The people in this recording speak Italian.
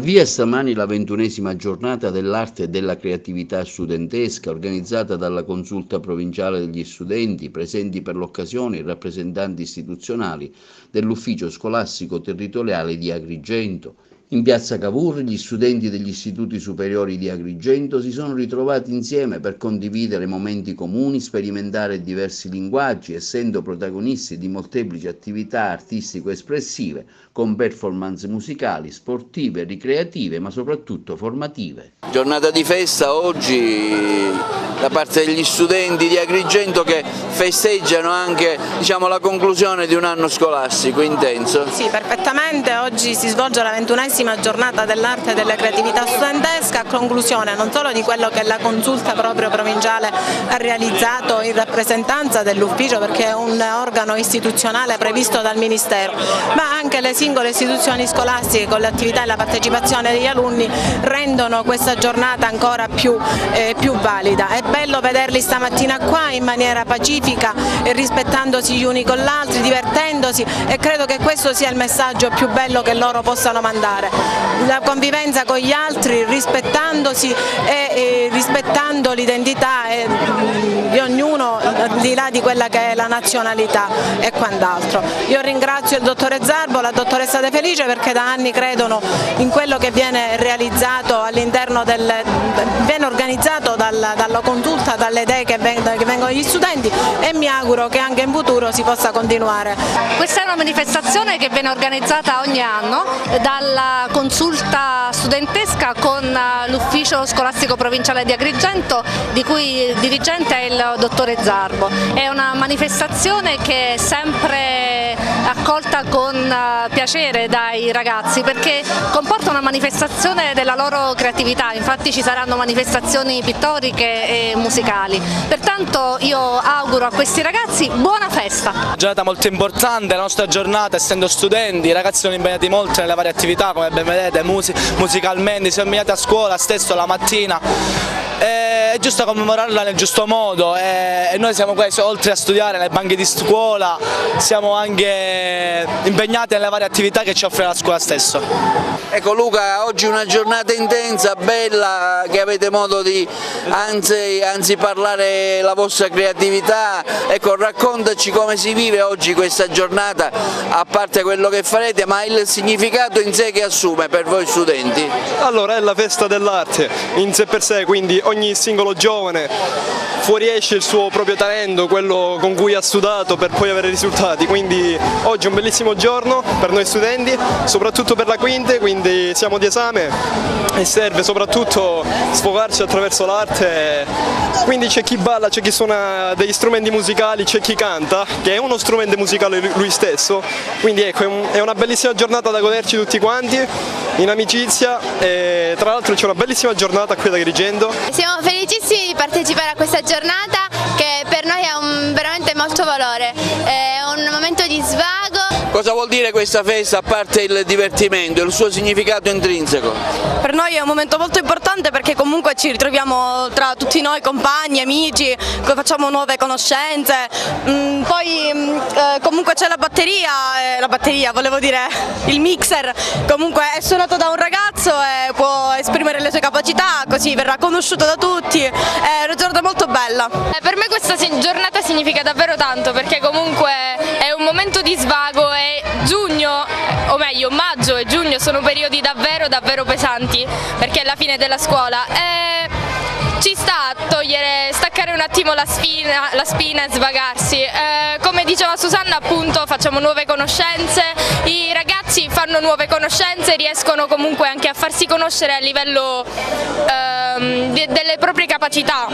Via stamani la 21ª giornata dell'arte e della creatività studentesca organizzata dalla Consulta Provinciale degli Studenti, presenti per l'occasione i rappresentanti istituzionali dell'Ufficio Scolastico Territoriale di Agrigento. In piazza Cavour gli studenti degli istituti superiori di Agrigento si sono ritrovati insieme per condividere momenti comuni, sperimentare diversi linguaggi, essendo protagonisti di molteplici attività artistico-espressive con performance musicali, sportive, ricreative, ma soprattutto formative. Giornata di festa oggi da parte degli studenti di Agrigento che festeggiano anche la conclusione di un anno scolastico intenso. Sì, perfettamente, oggi si svolge la 21ª giornata dell'arte e della creatività studentesca a conclusione non solo di quello che la consulta proprio provinciale ha realizzato in rappresentanza dell'ufficio, perché è un organo istituzionale previsto dal Ministero, ma anche le singole istituzioni scolastiche con le attività e la partecipazione degli alunni rendono questa giornata ancora più valida. È bello vederli stamattina qua in maniera pacifica, rispettandosi gli uni con gli altri, divertendosi, e credo che questo sia il messaggio più bello che loro possano mandare. La convivenza con gli altri, rispettandosi e rispettando l'identità di ognuno, al di là di quella che è la nazionalità e quant'altro. Io ringrazio il dottore Zarbo, la dottoressa De Felice, perché da anni credono in quello che viene realizzato all'interno viene organizzato dalla consulta, dalle idee che vengono dagli studenti, e mi auguro che anche in futuro si possa continuare. Questa è una manifestazione che viene organizzata ogni anno dalla consulta studentesca con l'ufficio scolastico provinciale di Agrigento, di cui il dirigente è il dottore Zarbo. È una manifestazione che è sempre accolta con piacere dai ragazzi, perché comporta una manifestazione della loro creatività. Infatti ci saranno manifestazioni pittoriche e musicali, pertanto io auguro a questi ragazzi buona festa. Giornata molto importante, la nostra giornata, essendo studenti, i ragazzi sono impegnati molto nelle varie attività, come ben vedete, musicalmente, si sono impegnati a scuola stesso la mattina. È giusto commemorarla nel giusto modo, e noi siamo qui, oltre a studiare nei banchi di scuola, siamo anche impegnati nelle varie attività che ci offre la scuola stessa. Ecco Luca, oggi una giornata intensa, bella, che avete modo di anzi parlare la vostra creatività. Ecco, raccontaci come si vive oggi questa giornata, a parte quello che farete, ma il significato in sé che assume per voi studenti. Allora, è la festa dell'arte in sé per sé, quindi ogni singolo giovane fuoriesce il suo proprio talento, quello con cui ha studiato per poi avere risultati, quindi oggi è un bellissimo giorno per noi studenti, soprattutto per la quinta, quindi siamo di esame e serve soprattutto sfogarci attraverso l'arte, quindi c'è chi balla, c'è chi suona degli strumenti musicali, c'è chi canta, che è uno strumento musicale lui stesso, quindi ecco, è una bellissima giornata da goderci tutti quanti, in amicizia, e tra l'altro c'è una bellissima giornata qui ad Agrigento. Siamo felicissimi di partecipare a questa giornata che per noi ha veramente molto valore, è un momento di svago. Cosa vuol dire questa festa, a parte il divertimento, il suo significato intrinseco? Per noi è un momento molto importante, perché comunque ci ritroviamo tra tutti noi, compagni, amici, facciamo nuove conoscenze, poi comunque c'è la batteria, volevo dire il mixer, comunque è suonato da un ragazzo e può esprimere le sue capacità, così verrà conosciuto da tutti, è una giornata molto bella. Per me questa giornata significa davvero tanto, perché comunque è un momento di svago, e giugno, o meglio maggio e giugno, sono periodi davvero pesanti, perché è la fine della scuola. Ci sta a staccare un attimo la spina e svagarsi. Come diceva Susanna, appunto, facciamo nuove conoscenze, i ragazzi fanno nuove conoscenze, riescono comunque anche a farsi conoscere a livello delle proprie capacità.